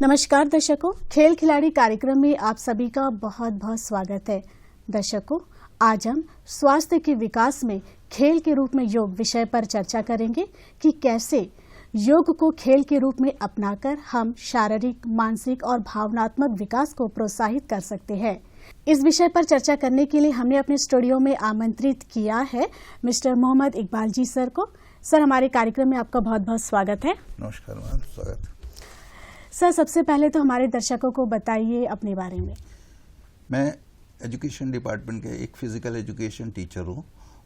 नमस्कार दर्शकों, खेल खिलाड़ी कार्यक्रम में आप सभी का बहुत बहुत स्वागत है। दर्शकों, आज हम स्वास्थ्य के विकास में खेल के रूप में योग विषय पर चर्चा करेंगे कि कैसे योग को खेल के रूप में अपनाकर हम शारीरिक, मानसिक और भावनात्मक विकास को प्रोत्साहित कर सकते हैं। इस विषय पर चर्चा करने के लिए हमने अपने स्टूडियो में आमंत्रित किया है मिस्टर मोहम्मद इकबाल जी सर को। सर, हमारे कार्यक्रम में आपका बहुत बहुत स्वागत है। नमस्कार मैम, स्वागत। सर, सबसे पहले तो हमारे दर्शकों को बताइए अपने बारे में। मैं एजुकेशन डिपार्टमेंट के एक फिजिकल एजुकेशन टीचर हूँ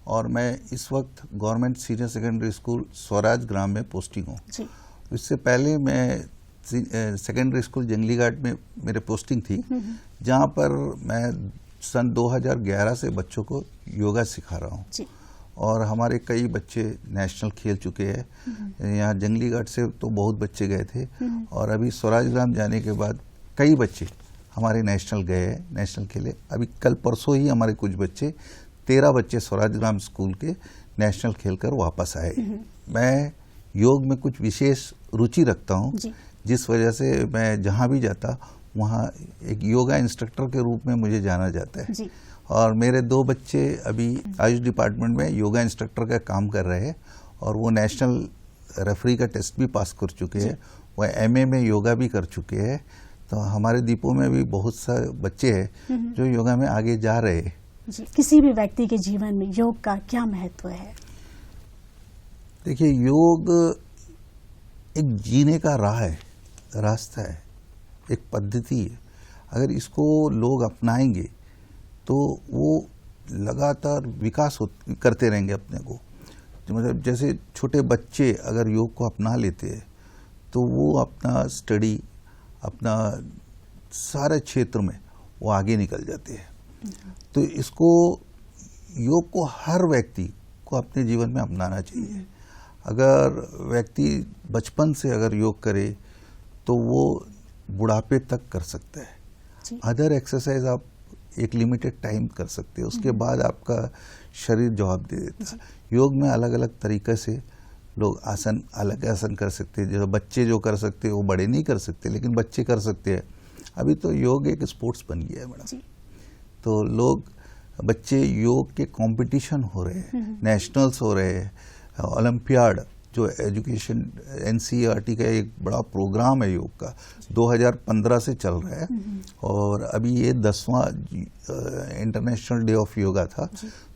और मैं इस वक्त government senior secondary school Swaraj Gram में पोस्टिंग हूँ। इससे पहले मैं सेकेंडरी स्कूल जंगली घाट में मेरे पोस्टिंग थी, जहाँ पर मैं सन 2011 से बच्चों को योगा सिखा रहा हूँ और हमारे कई बच्चे नेशनल खेल चुके हैं। यहाँ जंगली घाट से तो बहुत बच्चे गए थे और अभी स्वराज ग्राम जाने के बाद कई बच्चे हमारे नेशनल गए हैं, नेशनल खेले। अभी कल परसों ही हमारे कुछ बच्चे 13 बच्चे स्वराज ग्राम स्कूल के नेशनल खेल कर वापस आए। मैं योग में कुछ विशेष रुचि रखता हूँ, जिस वजह से मैं जहाँ भी जाता वहाँ एक योगा इंस्ट्रक्टर के रूप में मुझे जाना जाता है। और मेरे 2 बच्चे अभी आयुष डिपार्टमेंट में योगा इंस्ट्रक्टर का काम कर रहे हैं और वो नेशनल रेफरी का टेस्ट भी पास कर चुके हैं। वो एमए में योगा भी कर चुके हैं। तो हमारे दीपों में भी बहुत सारे बच्चे हैं जो योगा में आगे जा रहे हैं। किसी भी व्यक्ति के जीवन में योग का क्या महत्व है? देखिए, योग एक जीने का राह है, रास्ता है, एक पद्धति है। अगर इसको लोग अपनाएंगे तो वो लगातार विकास करते रहेंगे अपने को। मतलब जैसे छोटे बच्चे अगर योग को अपना लेते हैं तो वो अपना स्टडी, अपना सारे क्षेत्र में वो आगे निकल जाते हैं। तो इसको, योग को हर व्यक्ति को अपने जीवन में अपनाना चाहिए। अगर व्यक्ति बचपन से अगर योग करे तो वो बुढ़ापे तक कर सकता है। अदर एक्सरसाइज आप एक लिमिटेड टाइम कर सकते हैं, उसके बाद आपका शरीर जवाब दे देता है। योग में अलग अलग तरीके से लोग आसन, अलग आसन कर सकते हैं। जो बच्चे जो कर सकते हैं वो बड़े नहीं कर सकते, लेकिन बच्चे कर सकते हैं। अभी तो योग एक स्पोर्ट्स बन गया है मैडम। तो लोग, बच्चे योग के कंपटीशन हो रहे हैं, नेशनल्स हो रहे हैं, ओलंपियाड जो एजुकेशन एनसीईआरटी का एक बड़ा प्रोग्राम है योग का, 2015 से चल रहा है और अभी ये 10वां इंटरनेशनल डे ऑफ योगा था,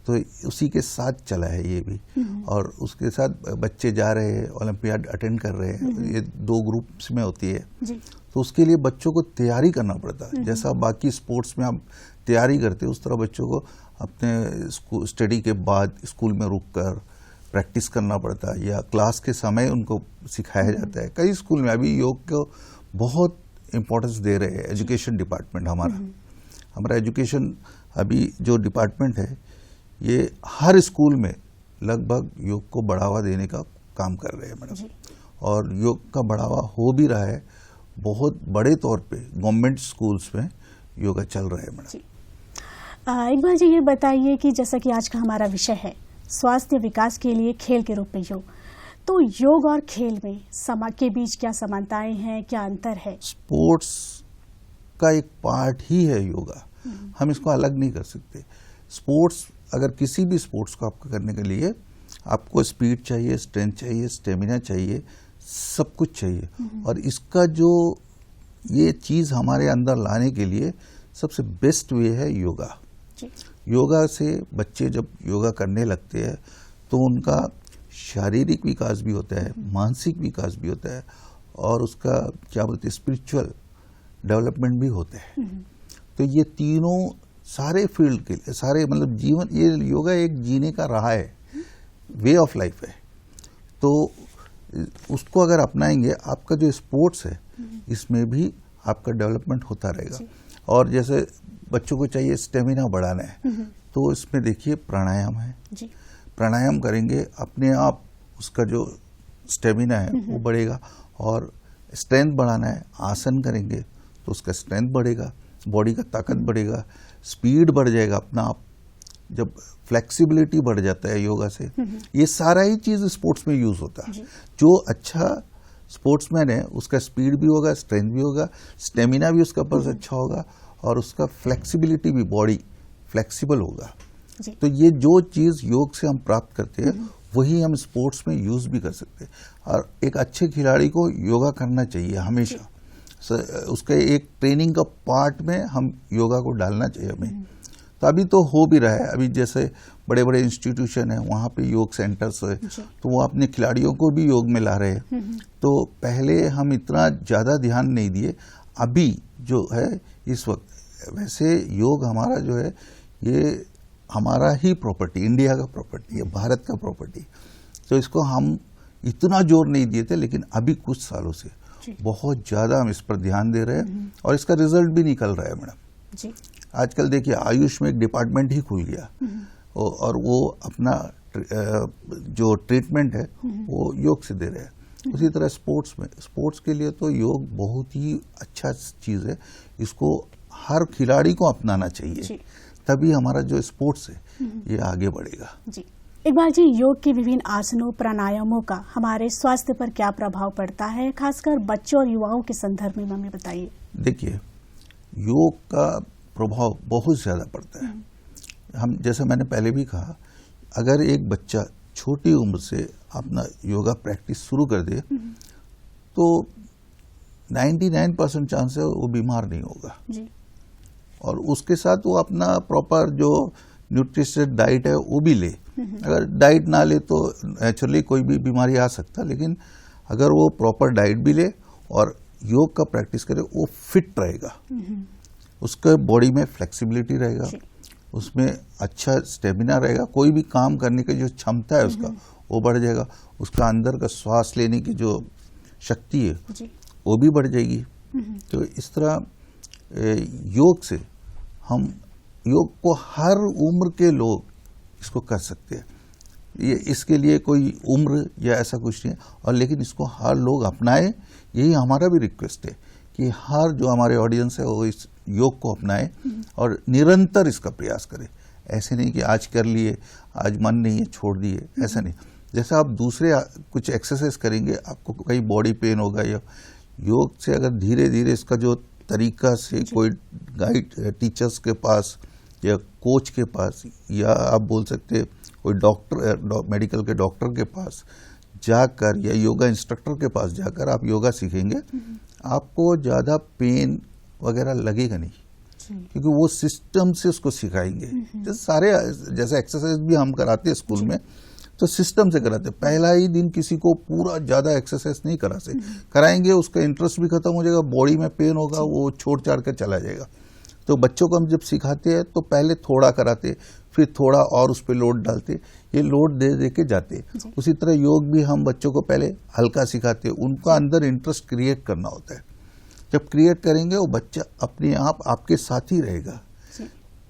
तो उसी के साथ चला है ये भी। और उसके साथ बच्चे जा रहे हैं, ओलंपियाड अटेंड कर रहे हैं। ये 2 ग्रुप्स में होती है, तो उसके लिए बच्चों को तैयारी करना पड़ता है। जैसा बाकी स्पोर्ट्स में आप तैयारी करते हैं, उस तरह बच्चों को अपने स्टडी के बाद स्कूल में रुक कर प्रैक्टिस करना पड़ता है या क्लास के समय उनको सिखाया जाता है। कई स्कूल में अभी योग को बहुत इम्पोर्टेंस दे रहे हैं। एजुकेशन डिपार्टमेंट हमारा एजुकेशन अभी जो डिपार्टमेंट है, ये हर स्कूल में लगभग योग को बढ़ावा देने का काम कर रहे हैं मैडम। और योग का बढ़ावा हो भी रहा है, बहुत बड़े तौर पे गवर्नमेंट स्कूल्स में योगा चल रहा है मैडम। इकबाल जी, ये बताइए कि जैसा कि आज का हमारा विषय है स्वास्थ्य विकास के लिए खेल के रूप में योग, तो योग और खेल में के बीच क्या समानताएं हैं, क्या अंतर है? स्पोर्ट्स का एक पार्ट ही है योगा, हम इसको अलग नहीं कर सकते। स्पोर्ट्स, अगर किसी भी स्पोर्ट्स को आपको करने के लिए आपको स्पीड चाहिए, स्ट्रेंथ चाहिए, स्टेमिना चाहिए, सब कुछ चाहिए। और इसका जो ये चीज़ हमारे अंदर लाने के लिए सबसे बेस्ट वे है योगा। योगा से बच्चे जब योगा करने लगते हैं तो उनका शारीरिक विकास भी होता है, मानसिक विकास भी होता है और उसका क्या बोलते हैं, स्पिरिचुअल डेवलपमेंट भी होता है। तो ये तीनों सारे फील्ड के लिए, सारे मतलब जीवन, ये योगा एक जीने का राह है, वे ऑफ लाइफ है। तो उसको अगर अपनाएंगे, आपका जो स्पोर्ट्स है इसमें भी आपका डेवलपमेंट होता रहेगा। और जैसे बच्चों को चाहिए स्टेमिना बढ़ाना है, तो इसमें देखिए प्राणायाम है। प्राणायाम करेंगे, अपने आप उसका जो स्टेमिना है वो बढ़ेगा। और स्ट्रेंथ बढ़ाना है, आसन करेंगे तो उसका स्ट्रेंथ बढ़ेगा, बॉडी का ताकत बढ़ेगा, स्पीड बढ़ जाएगा अपना आप। जब फ्लेक्सिबिलिटी बढ़ जाता है योगा से, ये सारा ही चीज स्पोर्ट्स में यूज होता है। जो अच्छा स्पोर्ट्समैन है उसका स्पीड भी होगा, स्ट्रेंथ भी होगा, स्टेमिना भी उसका पास अच्छा होगा और उसका फ्लेक्सिबिलिटी भी, बॉडी फ्लेक्सिबल होगा। तो ये जो चीज़ योग से हम प्राप्त करते हैं वही हम स्पोर्ट्स में यूज भी कर सकते हैं। और एक अच्छे खिलाड़ी को योगा करना चाहिए हमेशा, उसके एक ट्रेनिंग का पार्ट में हम योगा को डालना चाहिए हमें। तो अभी तो हो भी रहा है, अभी जैसे बड़े बड़े इंस्टीट्यूशन है वहाँ पे योग सेंटर्स है तो वो अपने खिलाड़ियों को भी योग में ला रहे हैं। तो पहले हम इतना ज़्यादा ध्यान नहीं दिए, अभी जो है इस वक्त वैसे योग हमारा जो है ये हमारा ही प्रॉपर्टी, इंडिया का प्रॉपर्टी है, भारत का प्रॉपर्टी। तो इसको हम इतना जोर नहीं दिए थे, लेकिन अभी कुछ सालों से बहुत ज़्यादा हम इस पर ध्यान दे रहे हैं और इसका रिजल्ट भी निकल रहा है मैडम। आजकल देखिए आयुष में एक डिपार्टमेंट ही खुल गया और वो अपना जो ट्रीटमेंट है वो योग से दे रहे हैं। उसी तरह स्पोर्ट्स के लिए तो योग बहुत ही अच्छा चीज़ है, इसको हर खिलाड़ी को अपनाना चाहिए, तभी हमारा जो स्पोर्ट्स है ये आगे बढ़ेगा। जी, इकबाल जी, योग के विभिन्न आसनों प्राणायामों का हमारे स्वास्थ्य पर क्या प्रभाव पड़ता है, खासकर बच्चों और युवाओं के संदर्भ में हमें बताइए। देखिए, योग का प्रभाव बहुत ज़्यादा पड़ता है। हम जैसे मैंने पहले भी कहा, अगर एक बच्चा छोटी उम्र से अपना योगा प्रैक्टिस शुरू कर दे तो 99% चांस है वो बीमार नहीं होगा जी। और उसके साथ वो अपना प्रॉपर जो न्यूट्रिशियस डाइट है वो भी ले। अगर डाइट ना ले तो नेचुरली कोई भी बीमारी आ सकता, लेकिन अगर वो प्रॉपर डाइट भी ले और योग का प्रैक्टिस करे वो फिट रहेगा, उसके बॉडी में फ्लेक्सिबिलिटी रहेगा, उसमें अच्छा स्टेमिना रहेगा, कोई भी काम करने की जो क्षमता है उसका वो बढ़ जाएगा, उसका अंदर का श्वास लेने की जो शक्ति है वो भी बढ़ जाएगी। तो इस तरह योग से हम योग को हर उम्र के लोग इसको कर सकते हैं। ये इसके लिए कोई उम्र या ऐसा कुछ नहीं है, और लेकिन इसको हर लोग अपनाए, यही हमारा भी रिक्वेस्ट है कि हर जो हमारे ऑडियंस है वो इस योग को अपनाए और निरंतर इसका प्रयास करें। ऐसे नहीं कि आज कर लिए, आज मन नहीं है छोड़ दिए, ऐसा नहीं। जैसे आप दूसरे कुछ एक्सरसाइज करेंगे आपको कहीं बॉडी पेन होगा, या योग से अगर धीरे धीरे इसका जो तरीका से कोई गाइड टीचर्स के पास या कोच के पास, या आप बोल सकते हैं कोई डॉक्टर, मेडिकल के डॉक्टर के पास जाकर या योगा इंस्ट्रक्टर के पास जाकर आप योगा सीखेंगे, आपको ज़्यादा पेन वगैरह लगेगा नहीं, क्योंकि वो सिस्टम से उसको सिखाएंगे। जैसे एक्सरसाइज भी हम कराते हैं स्कूल में, तो सिस्टम से कराते हैं। पहला ही दिन किसी को पूरा ज़्यादा एक्सरसाइज नहीं कराएंगे, उसका इंटरेस्ट भी खत्म हो जाएगा, बॉडी में पेन होगा, वो छोड़ छाड़ कर चला जाएगा। तो बच्चों को हम जब सिखाते हैं तो पहले थोड़ा कराते, फिर थोड़ा और उस पर लोड डालते, ये लोड दे दे के जाते। उसी तरह योग भी हम बच्चों को पहले हल्का सिखाते, उनका अंदर इंटरेस्ट क्रिएट करना होता है। जब क्रिएट करेंगे वो बच्चा अपने आप आपके साथ ही रहेगा।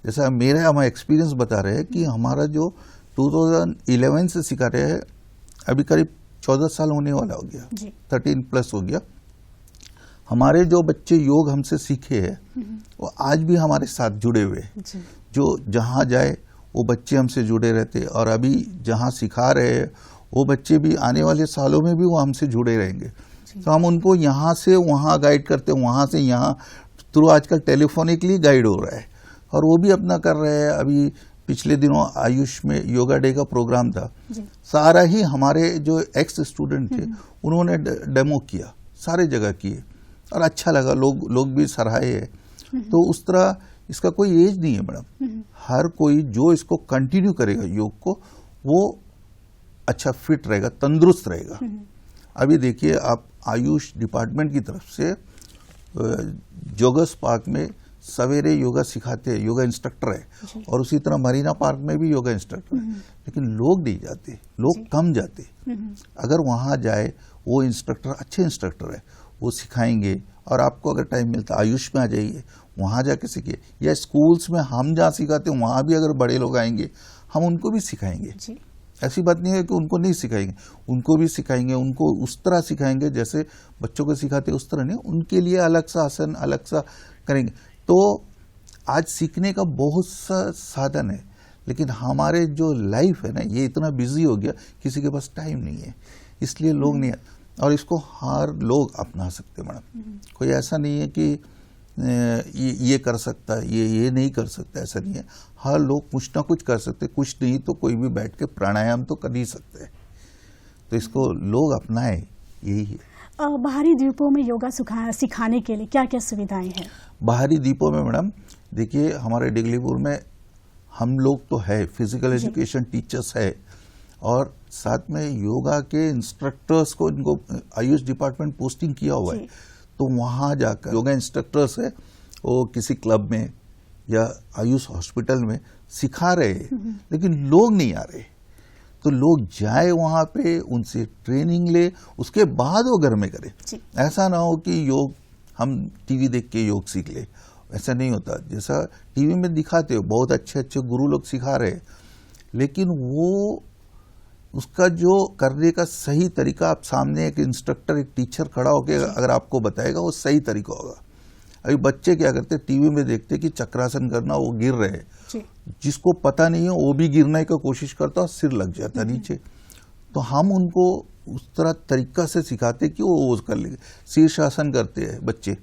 जैसा हम एक्सपीरियंस बता रहे हैं कि हमारा जो 2011 से सिखा रहे हैं, अभी करीब 14 साल होने वाला हो गया, 13 प्लस हो गया। हमारे जो बच्चे योग हमसे सीखे हैं वो आज भी हमारे साथ जुड़े हुए हैं। जो जहाँ जाए वो बच्चे हमसे जुड़े रहते हैं, और अभी जहाँ सिखा रहे हैं वो बच्चे भी आने वाले सालों में भी वो हमसे जुड़े रहेंगे। तो हम उनको यहाँ से वहाँ गाइड करते हैं, वहाँ से यहाँ थ्रू आजकल टेलीफोनिकली गाइड हो रहा है, और वो भी अपना कर रहे हैं। अभी पिछले दिनों आयुष में योगा डे का प्रोग्राम था, सारा ही हमारे जो एक्स स्टूडेंट थे उन्होंने डेमो किया, सारे जगह किए, और अच्छा लगा, लोग भी सराहे हैं। तो उस तरह इसका कोई एज नहीं है मैडम, हर कोई जो इसको कंटिन्यू करेगा योग को वो अच्छा फिट रहेगा, तंदुरुस्त रहेगा। अभी देखिए आप आयुष डिपार्टमेंट की तरफ से जोगस पार्क में सवेरे योगा सिखाते हैं, योगा इंस्ट्रक्टर है, और उसी तरह मरीना पार्क में भी योगा इंस्ट्रक्टर है, लेकिन लोग नहीं जाते, लोग कम जाते। अगर वहाँ जाए, वो इंस्ट्रक्टर अच्छे इंस्ट्रक्टर है, वो सिखाएंगे, और आपको अगर टाइम मिलता आयुष में आ जाइए, वहाँ जाके सीखिए, या स्कूल्स में हम जहाँ सिखाते हैं वहाँ भी अगर बड़े लोग आएंगे हम उनको भी सिखाएंगे। ऐसी बात नहीं है कि उनको नहीं सिखाएंगे, उनको भी सिखाएंगे, उनको उस तरह सिखाएंगे जैसे बच्चों को सिखाते उस तरह नहीं, उनके लिए अलग सा आसन अलग सा करेंगे। तो आज सीखने का बहुत सा साधन है, लेकिन हमारे जो लाइफ है ना, ये इतना बिजी हो गया, किसी के पास टाइम नहीं है, इसलिए लोग नहीं। और इसको हर लोग अपना सकते हैं मैडम। कोई ऐसा नहीं है कि ये कर सकता है, ये नहीं कर सकता, ऐसा नहीं है। हर लोग कुछ ना कुछ कर सकते, कुछ नहीं तो कोई भी बैठ के प्राणायाम तो कर ही सकते हैं। तो इसको लोग अपनाएं, यही है। बाहरी द्वीपों में योगा सिखाने के लिए क्या क्या सुविधाएं हैं? बाहरी द्वीपों में मैडम देखिए, हमारे डिगलीपुर में हम लोग तो है, फिजिकल एजुकेशन टीचर्स है, और साथ में योगा के इंस्ट्रक्टर्स को इनको आयुष डिपार्टमेंट पोस्टिंग किया हुआ है। तो वहां जाकर योगा इंस्ट्रक्टर्स है, वो किसी क्लब में या आयुष हॉस्पिटल में सिखा रहे हैं, लेकिन लोग नहीं आ रहे। तो लोग जाए वहां पे, उनसे ट्रेनिंग ले, उसके बाद वो घर में करे। ऐसा ना हो कि योग हम टीवी देख के योग सीख ले, ऐसा नहीं होता। जैसा टीवी में दिखाते हो, बहुत अच्छे अच्छे गुरु लोग सिखा रहे हैं, लेकिन वो उसका जो करने का सही तरीका, आप सामने एक इंस्ट्रक्टर, एक टीचर खड़ा होकर अगर आपको बताएगा, वो सही तरीका होगा। अभी बच्चे क्या करते, टीवी में देखते कि चक्रासन करना, वो गिर रहे हैं, जिसको पता नहीं है वो भी गिरने की कोशिश करता और सिर लग जाता नीचे। तो हम उनको उस तरह तरीका से सिखाते कि वो कर लेंगे। शीर्षासन करते हैं बच्चे,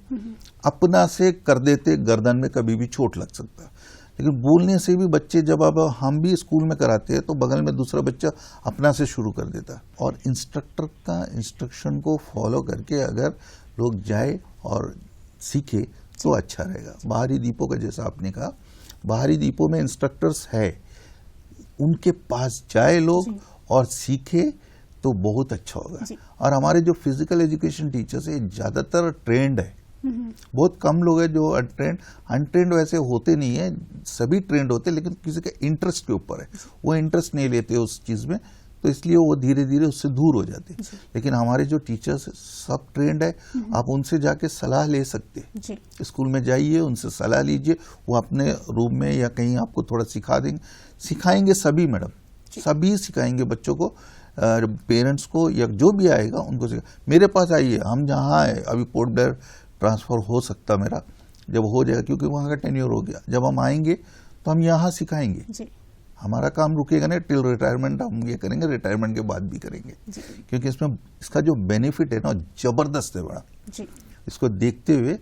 अपना से कर देते, गर्दन में कभी भी चोट लग सकता। लेकिन बोलने से भी बच्चे, जब अब हम भी स्कूल में कराते हैं तो बगल में दूसरा बच्चा अपना से शुरू कर देता। और इंस्ट्रक्टर का इंस्ट्रक्शन को फॉलो करके अगर लोग जाए और सीखे तो अच्छा रहेगा। बाहरी द्वीपों का जैसा आपने कहा, बाहरी द्वीपों में इंस्ट्रक्टर्स है, उनके पास जाए लोग और सीखे तो बहुत अच्छा होगा। और हमारे जो फिजिकल एजुकेशन टीचर्स है, ज्यादातर ट्रेंड है, बहुत कम लोग हैं जो अनट्रेंड वैसे होते नहीं है, सभी ट्रेंड होते, लेकिन किसी का इंटरेस्ट के ऊपर है, वो इंटरेस्ट नहीं लेते उस चीज में, तो इसलिए वो धीरे धीरे उससे दूर हो जाते। लेकिन हमारे जो टीचर्स सब ट्रेंड है, आप उनसे जाके सलाह ले सकते। स्कूल में जाइए, उनसे सलाह लीजिए, वो अपने रूम में या कहीं आपको थोड़ा सिखा देंगे, सिखाएंगे सभी मैडम, सभी सिखाएंगे बच्चों को, पेरेंट्स को या जो भी आएगा उनको सिखा। मेरे पास आइए, हम जहाँ है, अभी पोर्ट ब्लेयर ट्रांसफर हो सकता मेरा, जब हो जाएगा, क्योंकि वहां का टेन्योर हो गया, जब हम आएंगे तो हम यहाँ सिखाएंगे। हमारा काम रुकेगा नहीं, टिल रिटायरमेंट हम ये करेंगे, रिटायरमेंट के बाद भी करेंगे, क्योंकि इसमें इसका जो बेनिफिट है ना, जबरदस्त है बड़ा। इसको देखते हुए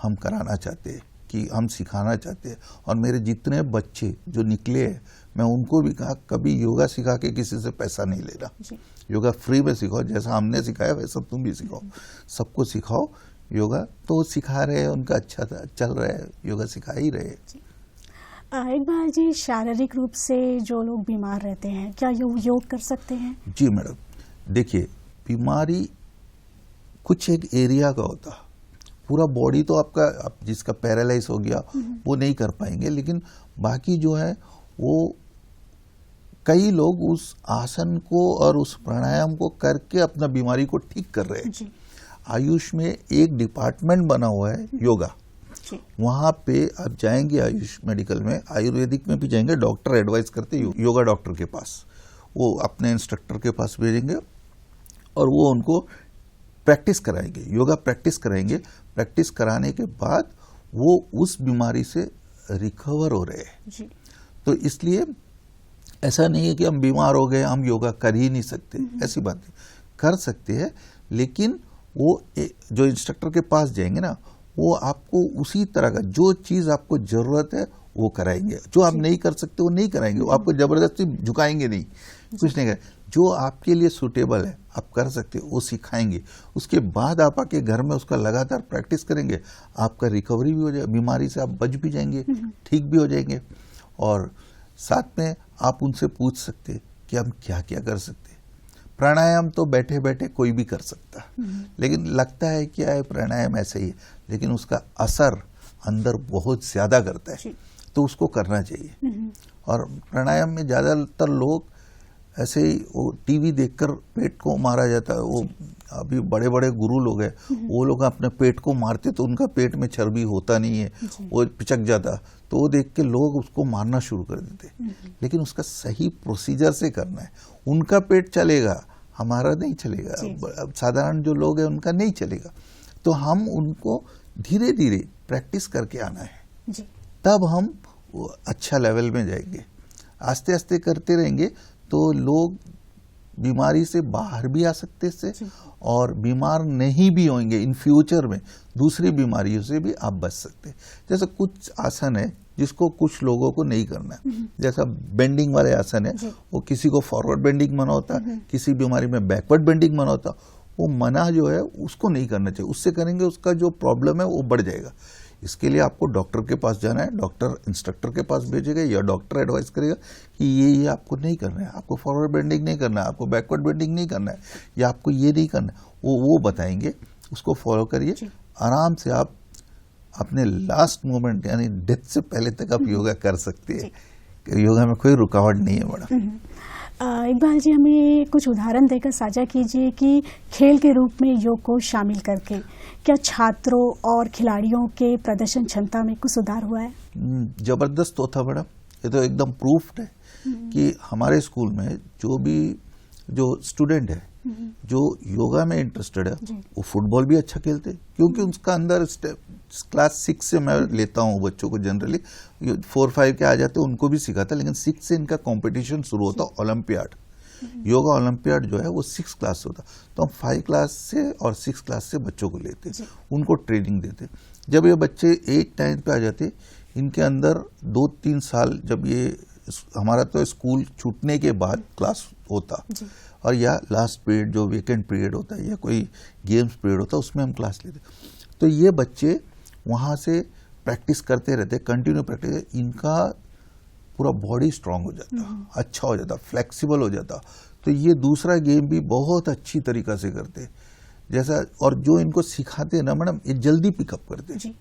हम कराना चाहते हैं, कि हम सिखाना चाहते हैं। और मेरे जितने बच्चे जो निकले हैं, मैं उनको भी कहा, कभी योगा सिखा के किसी से पैसा नहीं लेना, योगा फ्री में सिखाओ, जैसा हमने सिखाया वैसा तुम भी सिखाओ, सबको सिखाओ योगा। तो वो सिखा रहे हैं, उनका अच्छा चल रहा है, योगा सिखा ही रहे हैं। एक बार जी, शारीरिक रूप से जो लोग बीमार रहते हैं, क्या योग कर सकते हैं? जी मैडम, देखिए, बीमारी कुछ एक एरिया का होता, पूरा बॉडी तो आपका, जिसका पैरालाइज हो गया वो नहीं कर पाएंगे, लेकिन बाकी जो है वो कई लोग उस आसन को और उस प्राणायाम को करके अपना बीमारी को ठीक कर रहे हैं। आयुष में एक डिपार्टमेंट बना हुआ है योगा, वहां पे आप जाएंगे आयुष मेडिकल में, आयुर्वेदिक में भी जाएंगे, डॉक्टर एडवाइस करते योगा डॉक्टर के पास, वो अपने इंस्ट्रक्टर के पास भेजेंगे और वो उनको प्रैक्टिस कराएंगे, योगा प्रैक्टिस कराएंगे। प्रैक्टिस कराने के बाद वो उस बीमारी से रिकवर हो रहे हैं। तो इसलिए ऐसा नहीं है कि हम बीमार हो गए, हम योगा कर ही नहीं सकते, ऐसी बात नहीं, कर सकते हैं, लेकिन वो जो इंस्ट्रक्टर के पास जाएंगे ना, वो आपको उसी तरह का जो चीज आपको जरूरत है वो कराएंगे, जो आप नहीं कर सकते वो नहीं कराएंगे, वो आपको जबरदस्ती झुकाएंगे नहीं, कुछ नहीं करेंगे, जो आपके लिए सूटेबल है आप कर सकते हो वो सिखाएंगे। उसके बाद आप आके घर में उसका लगातार प्रैक्टिस करेंगे, आपका रिकवरी भी हो जाएगा, बीमारी से आप बच भी जाएंगे, ठीक भी हो जाएंगे। और साथ में आप उनसे पूछ सकते कि हम क्या क्या कर सकते। प्राणायाम तो बैठे बैठे कोई भी कर सकता, लेकिन लगता है क्या है प्राणायाम ऐसे ही है, लेकिन उसका असर अंदर बहुत ज्यादा करता है, तो उसको करना चाहिए। और प्राणायाम में ज्यादातर लोग ऐसे ही वो टीवी देखकर पेट को मारा जाता है, वो अभी बड़े बड़े गुरु लोग हैं, वो लोग अपने पेट को मारते तो उनका पेट में चर्बी होता नहीं है, वो पिचक जाता, तो वो देख के लोग उसको मारना शुरू कर देते। लेकिन उसका सही प्रोसीजर से करना है, उनका पेट चलेगा, हमारा नहीं चलेगा, अब साधारण जो लोग हैं उनका नहीं चलेगा। तो हम उनको धीरे धीरे प्रैक्टिस करके आना है, तब हम अच्छा लेवल में जाएंगे। आस्ते आस्ते करते रहेंगे तो लोग बीमारी से बाहर भी आ सकते इससे, और बीमार नहीं भी होंगे इन फ्यूचर में, दूसरी बीमारियों से भी आप बच सकते हैं। जैसे कुछ आसन है जिसको कुछ लोगों को नहीं करना है, जैसा बेंडिंग वाले आसन है, वो किसी को फॉरवर्ड बेंडिंग मना होता है, किसी बीमारी में बैकवर्ड बेंडिंग मना होता है। वो मना जो है उसको नहीं करना चाहिए, उससे करेंगे उसका जो प्रॉब्लम है वो बढ़ जाएगा। इसके लिए आपको डॉक्टर के पास जाना है, डॉक्टर इंस्ट्रक्टर के पास भेजेगा या डॉक्टर एडवाइस करेगा कि ये आपको नहीं करना है, आपको फॉरवर्ड बेंडिंग नहीं करना है, आपको बैकवर्ड बेंडिंग नहीं करना है, या आपको ये नहीं करना है, वो बताएंगे, उसको फॉलो करिए। आराम से आप अपने लास्ट मोमेंट यानी डेथ से पहले तक आप योगा कर सकते हैं। योगा में कोई रुकावट नहीं है मैडम। इकबाल जी, हमें कुछ उदाहरण देकर साझा कीजिए कि खेल के रूप में योग को शामिल करके क्या छात्रों और खिलाड़ियों के प्रदर्शन क्षमता में कुछ सुधार हुआ है? जबरदस्त होता मैडम, ये तो एकदम प्रूफ्ड है कि हमारे स्कूल में जो स्टूडेंट है जो योगा में इंटरेस्टेड है वो फुटबॉल भी अच्छा खेलते हैं, क्योंकि उसका अंदर क्लास 6 से मैं लेता हूँ बच्चों को, जनरली 4-5 के आ जाते हैं उनको भी सिखाता, लेकिन 6 से इनका कंपटीशन शुरू होता है ओलंपियाड। योगा ओलंपियाड जो है वो 6 क्लास से होता, तो हम 5 क्लास से और 6 क्लास से बच्चों को लेते, उनको ट्रेनिंग देते। जब ये बच्चे 8-9 पे आ जाते, इनके अंदर 2-3 साल, जब ये हमारा तो स्कूल छूटने के बाद क्लास होता, और या लास्ट पीरियड जो वीकेंड पीरियड होता है या कोई गेम्स पीरियड होता है उसमें हम क्लास लेते, तो ये बच्चे वहाँ से प्रैक्टिस करते रहते, कंटिन्यू प्रैक्टिस, इनका पूरा बॉडी स्ट्रांग हो जाता, अच्छा हो जाता, फ्लेक्सिबल हो जाता, तो ये दूसरा गेम भी बहुत अच्छी तरीक़ा से करते जैसा। और जो इनको सिखाते हैं ना मैडम, ये जल्दी पिकअप करते।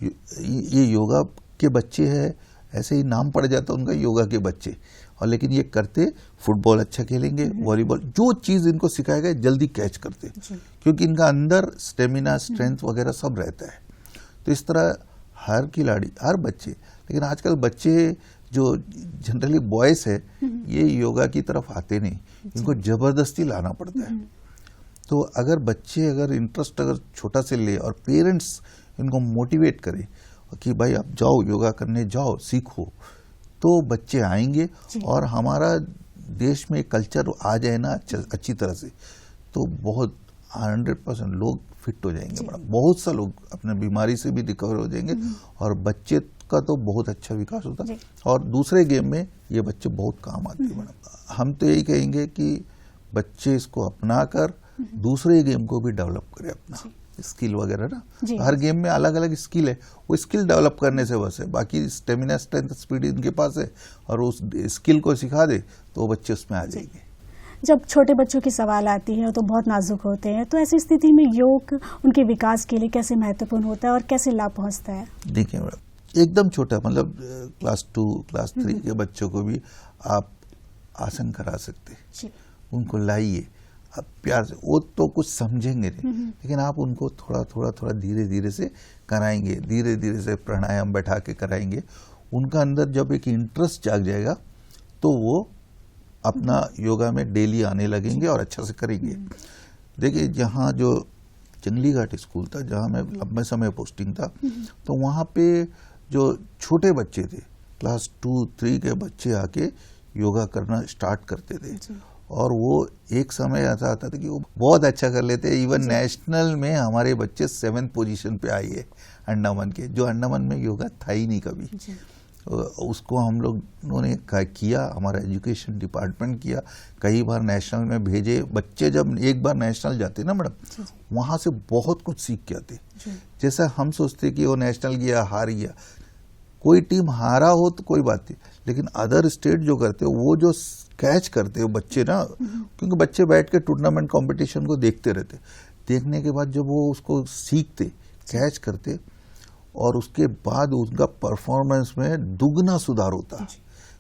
ये योगा के बच्चे हैं, ऐसे ही नाम पड़ जाता उनका योगा के बच्चे, और लेकिन ये करते फुटबॉल अच्छा खेलेंगे, वॉलीबॉल, जो चीज़ इनको सिखाएगा जल्दी कैच करते, क्योंकि इनका अंदर स्टेमिना, स्ट्रेंथ वगैरह सब रहता है। तो इस तरह हर खिलाड़ी, हर बच्चे, लेकिन आजकल बच्चे जो जनरली बॉयज है ये योगा की तरफ आते नहीं, इनको जबरदस्ती लाना पड़ता है। तो अगर बच्चे इंटरेस्ट छोटा से ले और पेरेंट्स इनको मोटिवेट करें कि भाई आप जाओ योगा करने जाओ, सीखो, तो बच्चे आएंगे और हमारा देश में कल्चर आ जाए ना अच्छी तरह से, तो बहुत 100% लोग फिट हो जाएंगे मैडम। बहुत सा लोग अपने बीमारी से भी रिकवर हो जाएंगे, और बच्चे का तो बहुत अच्छा विकास होता है, और दूसरे गेम में ये बच्चे बहुत काम आते हैं मैडम। हम तो यही कहेंगे कि बच्चे इसको अपना कर दूसरे गेम को भी डेवलप करें, अपना स्किल वगैरह ना, हर गेम में अलग अलग स्किल है, वो स्किल डेवलप करने से बस है, बाकी स्टेमिना, स्ट्रेंथ, स्पीड इनके पास है, और उस स्किल को सिखा दे तो बच्चे उसमें आ जाएंगे। जब छोटे बच्चों की सवाल आती है तो बहुत नाजुक होते हैं, तो ऐसी स्थिति में योग उनके विकास के लिए कैसे महत्वपूर्ण होता है और कैसे लाभ पहुंचता है? देखिए मैडम, एकदम छोटा, मतलब क्लास 2, क्लास 3 के बच्चों को भी आप आसन करा सकते, उनको लाइए आप प्यार से, वो तो कुछ समझेंगे नहीं, लेकिन आप उनको थोड़ा धीरे धीरे से कराएंगे, धीरे धीरे से प्राणायाम बैठा के कराएंगे, उनका अंदर जब एक इंटरेस्ट जाग जाएगा तो वो अपना योगा में डेली आने लगेंगे और अच्छा से करेंगे। देखिए, जहाँ जो जंगली घाट स्कूल था, जहाँ मैं लंबे समय पोस्टिंग था, तो वहाँ पे जो छोटे बच्चे थे, क्लास 2-3 के बच्चे आके योगा करना स्टार्ट करते थे, और वो एक समय ऐसा आता था कि वो बहुत अच्छा कर लेते। इवन नेशनल में हमारे बच्चे 7th पोजीशन पे आई है अंडमान के, जो अंडमान में योगा था ही नहीं कभी। उसको हम लोगों ने किया, हमारा एजुकेशन डिपार्टमेंट किया, कई बार नेशनल में भेजे बच्चे। जब एक बार नेशनल जाते ना मैडम, वहाँ से बहुत कुछ सीख के आते। जैसा हम सोचते कि वो नेशनल गया हार गया, कोई टीम हारा हो तो कोई बात नहीं, लेकिन अदर स्टेट जो करते हो वो जो कैच करते हो बच्चे ना, क्योंकि बच्चे बैठ के टूर्नामेंट कंपटीशन को देखते रहते, देखने के बाद जब वो उसको सीखते, कैच करते, और उसके बाद उनका परफॉर्मेंस में दुगना सुधार होता।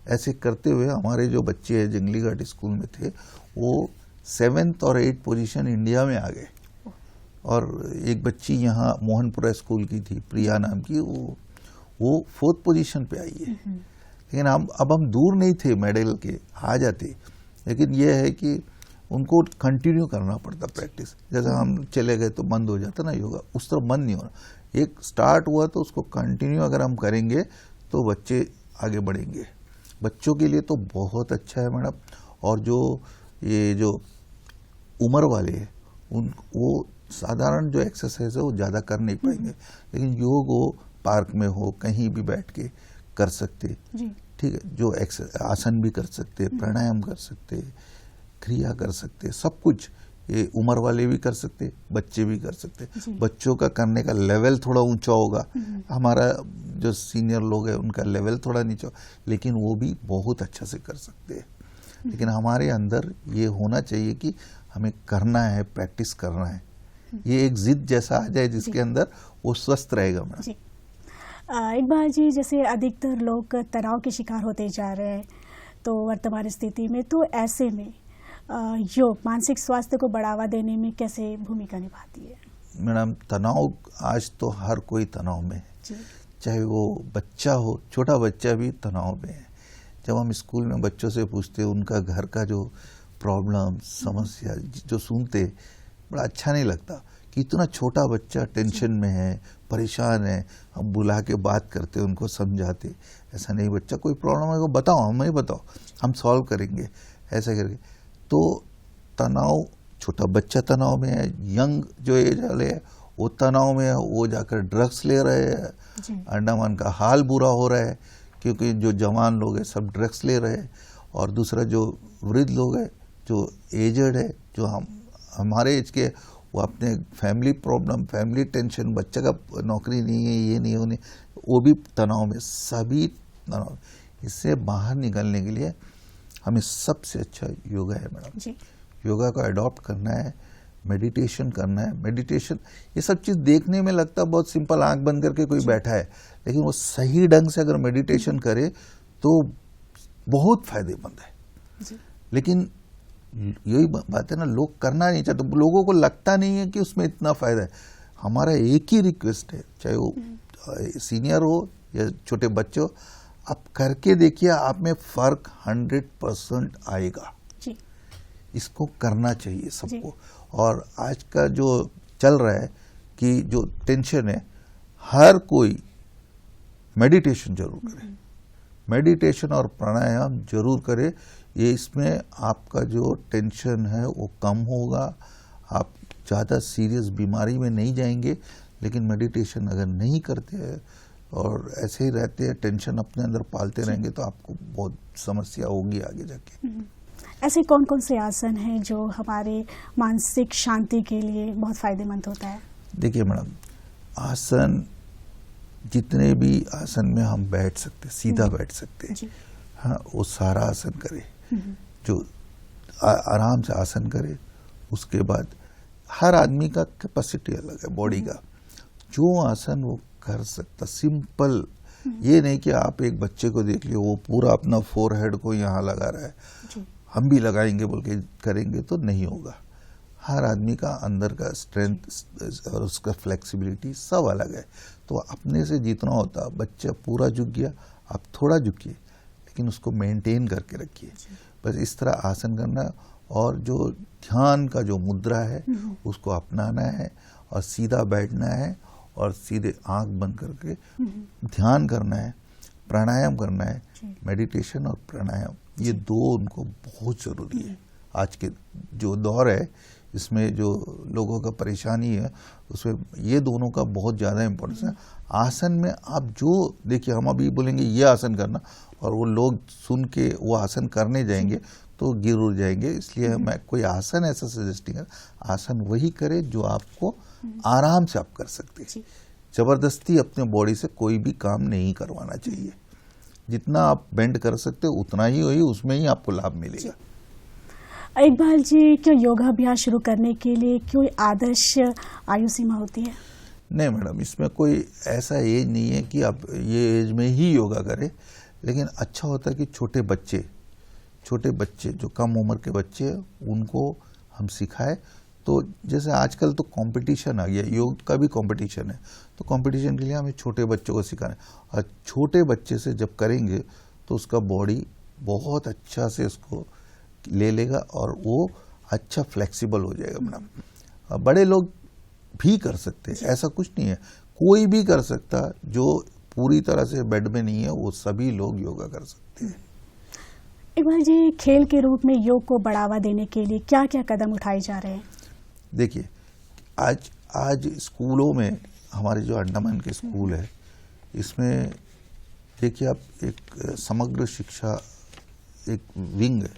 ऐसे करते हुए हमारे जो बच्चे हैं जंगली घाट स्कूल में थे, वो 7th और 8th पोजीशन इंडिया में आ गए। और एक बच्ची यहाँ मोहनपुरा स्कूल की थी, प्रिया नाम की, वो 4th पोजीशन पे आई है। लेकिन अब हम दूर नहीं थे मेडल के, आ जाते, लेकिन ये है कि उनको कंटिन्यू करना पड़ता प्रैक्टिस। जैसा हम चले गए तो बंद हो जाता ना योगा, उस तरह बंद नहीं होना। एक स्टार्ट हुआ तो उसको कंटिन्यू अगर हम करेंगे तो बच्चे आगे बढ़ेंगे। बच्चों के लिए तो बहुत अच्छा है मैडम। और जो ये जो उम्र वाले हैं वो साधारण जो एक्सरसाइज है वो ज़्यादा कर नहीं पाएंगे, लेकिन योग वो पार्क में हो कहीं भी बैठ के कर सकते, ठीक है। जो आसन भी कर सकते, प्राणायाम कर सकते, क्रिया कर सकते, सब कुछ ये उम्र वाले भी कर सकते, बच्चे भी कर सकते। बच्चों का करने का लेवल थोड़ा ऊंचा होगा, हमारा जो सीनियर लोग हैं उनका लेवल थोड़ा नीचा, लेकिन वो भी बहुत अच्छा से कर सकते हैं। लेकिन हमारे अंदर ये होना चाहिए कि हमें करना है, प्रैक्टिस करना है, ये एक जिद जैसा आ जाए जिसके अंदर वो स्वस्थ रहेगा। मैडम इकबाल जी, जैसे अधिकतर लोग तनाव के शिकार होते जा रहे हैं तो वर्तमान स्थिति में, तो ऐसे में योग मानसिक स्वास्थ्य को बढ़ावा देने में कैसे भूमिका निभाती है? मैडम तनाव आज तो हर कोई तनाव में है, चाहे वो बच्चा हो, छोटा बच्चा भी तनाव में है। जब हम स्कूल में बच्चों से पूछते हैं उनका घर का जो प्रॉब्लम समस्या जो सुनते, बड़ा अच्छा नहीं लगता कि इतना छोटा बच्चा टेंशन में है, परेशान है। हम बुला के बात करते, उनको समझाते, ऐसा नहीं बच्चा कोई प्रॉब्लम है बताओ, हमें बताओ, हम सॉल्व करेंगे, ऐसा करके। तो तनाव, छोटा बच्चा तनाव में है, यंग जो एज वाले है वो तनाव में है, वो जाकर ड्रग्स ले रहे हैं, अंडमान का हाल बुरा हो रहा है क्योंकि जो जवान लोग हैं सब ड्रग्स ले रहे हैं। और दूसरा जो वृद्ध लोग हैं, जो एजड है, जो हमारे एज के, वो अपने फैमिली प्रॉब्लम, फैमिली टेंशन, बच्चे का नौकरी नहीं है, ये नहीं है, वो भी तनाव में, सभी तनाव। इससे बाहर निकलने के लिए हमें सबसे अच्छा योगा है मैडम। योगा को अडॉप्ट करना है, मेडिटेशन करना है। मेडिटेशन ये सब चीज़ देखने में लगता है बहुत सिंपल, आंख बंद करके कोई बैठा है, लेकिन वो सही ढंग से अगर मेडिटेशन करे तो बहुत फायदेमंद है। लेकिन यही बात है ना, लोग करना नहीं चाहते, लोगों को लगता नहीं है कि उसमें इतना फायदा है। हमारा एक ही रिक्वेस्ट है, चाहे वो सीनियर हो या छोटे बच्चे हो, आप करके देखिए, आप में फर्क 100% आएगा। इसको करना चाहिए सबको। और आज का जो चल रहा है कि जो टेंशन है, हर कोई मेडिटेशन जरूर करे, मेडिटेशन और प्राणायाम जरूर करे। ये इसमें आपका जो टेंशन है वो कम होगा, आप ज़्यादा सीरियस बीमारी में नहीं जाएंगे। लेकिन मेडिटेशन अगर नहीं करते हैं और ऐसे ही रहते हैं, टेंशन अपने अंदर पालते रहेंगे, तो आपको बहुत समस्या होगी आगे जाके। ऐसे कौन कौन से आसन हैं जो हमारे मानसिक शांति के लिए बहुत फायदेमंद होता है? देखिए मैडम, आसन जितने भी आसन में हम बैठ सकते, सीधा बैठ सकते, हाँ, वो सारा आसन करे, जो आराम से आसन करे। उसके बाद हर आदमी का कैपेसिटी अलग है बॉडी का, जो आसन वो कर सकता, सिंपल। ये नहीं कि आप एक बच्चे को देख लियो वो पूरा अपना फोरहेड को यहाँ लगा रहा है, हम भी लगाएंगे बोल के करेंगे तो नहीं होगा। हर आदमी का अंदर का स्ट्रेंथ और उसका फ्लेक्सिबिलिटी सब अलग है। तो अपने से जितना होता, बच्चा पूरा झुक गया, आप थोड़ा झुकिए, लेकिन उसको मेंटेन करके रखिए। बस इस तरह आसन करना, और जो ध्यान का जो मुद्रा है उसको अपनाना है, और सीधा बैठना है, और सीधे आंख बंद करके ध्यान करना है, प्राणायाम करना है। मेडिटेशन और प्राणायाम ये दो उनको बहुत ज़रूरी है। आज के जो दौर है इसमें जो लोगों का परेशानी है, उसमें ये दोनों का बहुत ज़्यादा इम्पोर्टेंस है। आसन में आप जो देखिए, हम अभी बोलेंगे ये आसन करना, और वो लोग सुन के वो आसन करने जाएंगे तो गिर उड़ जाएंगे। इसलिए मैं कोई आसन ऐसा सजेस्ट नहीं कर, आसन वही करे जो आपको आराम से आप कर सकते हैं। जबरदस्ती अपने बॉडी से कोई भी काम नहीं करवाना चाहिए। जितना आप बेंड कर सकते हो उतना ही वही, उसमें ही आपको लाभ मिलेगा। इकबाल जी, क्या योगाभ्यास शुरू करने के लिए कोई आदर्श आयु सीमा होती है? नहीं मैडम, इसमें कोई ऐसा एज नहीं है कि आप ये एज में ही योगा करें। लेकिन अच्छा होता है कि छोटे बच्चे जो कम उम्र के बच्चे हैं उनको हम सिखाएं। तो जैसे आजकल तो कंपटीशन आ गया, योग का भी कंपटीशन है, तो कंपटीशन के लिए हमें छोटे बच्चों को सिखाना है। और छोटे बच्चे से जब करेंगे तो उसका बॉडी बहुत अच्छा से उसको ले लेगा और वो अच्छा फ्लेक्सिबल हो जाएगा मैडम। बड़े लोग भी कर सकते हैं, ऐसा कुछ नहीं है, कोई भी कर सकता, जो पूरी तरह से बेड में नहीं है वो सभी लोग योगा कर सकते हैं। एक बार जी, खेल के रूप में योग को बढ़ावा देने के लिए क्या क्या कदम उठाए जा रहे हैं? देखिए, आज स्कूलों में, हमारे जो अंडमान के स्कूल है, इसमें देखिए आप एक समग्र शिक्षा एक विंग है,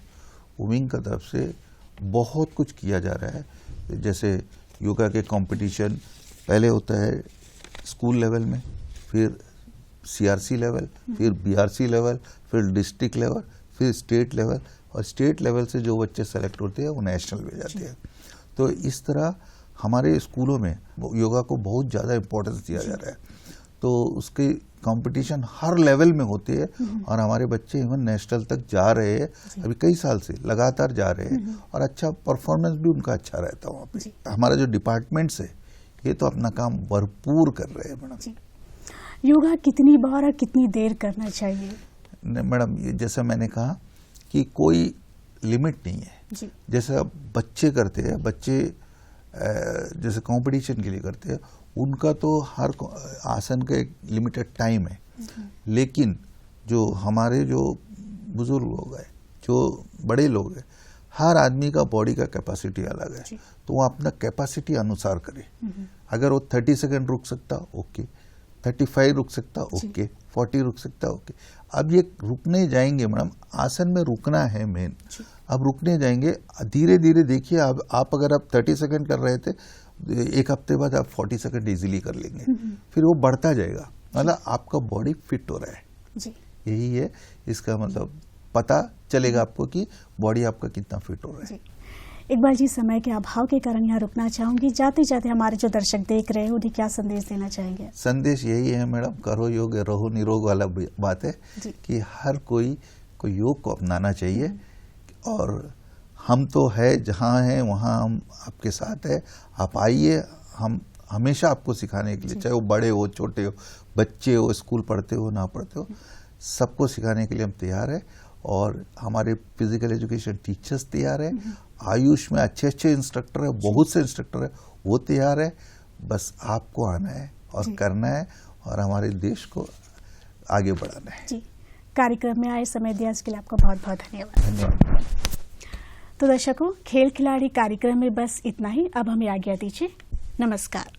वो विंग का तरफ से बहुत कुछ किया जा रहा है। जैसे योगा के कंपटीशन पहले होता है स्कूल लेवल में, फिर सीआरसी लेवल, फिर बीआरसी लेवल, फिर डिस्ट्रिक्ट लेवल, फिर स्टेट लेवल, और स्टेट लेवल से जो बच्चे सेलेक्ट होते हैं वो नेशनल में जाते हैं। तो इस तरह हमारे स्कूलों में योगा को बहुत ज़्यादा इम्पोर्टेंस दिया जा रहा है। तो उसके कंपटीशन हर लेवल में होते हैं और हमारे बच्चे इवन नेशनल तक जा रहे हैं, अभी कई साल से लगातार जा रहे हैं, और अच्छा परफॉर्मेंस भी उनका अच्छा रहता है वहाँ पे। हमारा जो डिपार्टमेंट्स है ये तो अपना काम भरपूर कर रहे हैं मैडम। योगा कितनी बार और कितनी देर करना चाहिए? मैडम, ये जैसा मैंने कहा कि कोई लिमिट नहीं है। जैसे अब बच्चे करते हैं, बच्चे जैसे कंपटीशन के लिए करते हैं, उनका तो हर आसन का एक लिमिटेड टाइम है, लेकिन जो हमारे जो बुजुर्ग लोग हैं, जो बड़े लोग हैं, हर आदमी का बॉडी का कैपेसिटी अलग है, तो वो अपना कैपेसिटी अनुसार करे। अगर वो 30 सेकंड रुक सकता, ओके, 35 रुक सकता, ओके, 40 रुक सकता, ओके। अब ये रुकने जाएंगे मैडम, आसन में रुकना है मेन। अब रुकने जाएंगे धीरे धीरे। देखिए, अब आप अगर आप 30 सेकंड कर रहे थे, एक हफ्ते बाद आप 40 सेकंड इजीली कर लेंगे, फिर वो बढ़ता जाएगा, मतलब आपका बॉडी फिट हो रहा है। यही है इसका मतलब, पता चलेगा आपको कि बॉडी आपका कितना फिट हो रहा है। एक बार जी, समय के अभाव के कारण यहाँ रुकना चाहूंगी। जाते जाते हमारे जो दर्शक देख रहे हैं उन्हें क्या संदेश देना चाहेंगे? संदेश यही है मैडम, करो योग रहो निरोग वाला बात है कि हर कोई को योग को अपनाना चाहिए, और हम तो है जहाँ हैं वहाँ हम आपके साथ है। आप आइए, हम हमेशा आपको सिखाने के लिए, चाहे वो बड़े हो, छोटे हो, बच्चे हो, स्कूल पढ़ते हो, ना पढ़ते हो, सबको सिखाने के लिए हम तैयार है। और हमारे फिजिकल एजुकेशन टीचर्स तैयार है, आयुष में अच्छे अच्छे इंस्ट्रक्टर है, बहुत से इंस्ट्रक्टर है, वो तैयार है। बस आपको आना है और करना है और हमारे देश को आगे बढ़ाना है। जी, कार्यक्रम में आए, समय दिया इसके लिए आपका बहुत बहुत धन्यवाद। तो दर्शकों, खेल खिलाड़ी कार्यक्रम में बस इतना ही। अब हमें आज्ञा दीजिए। नमस्कार।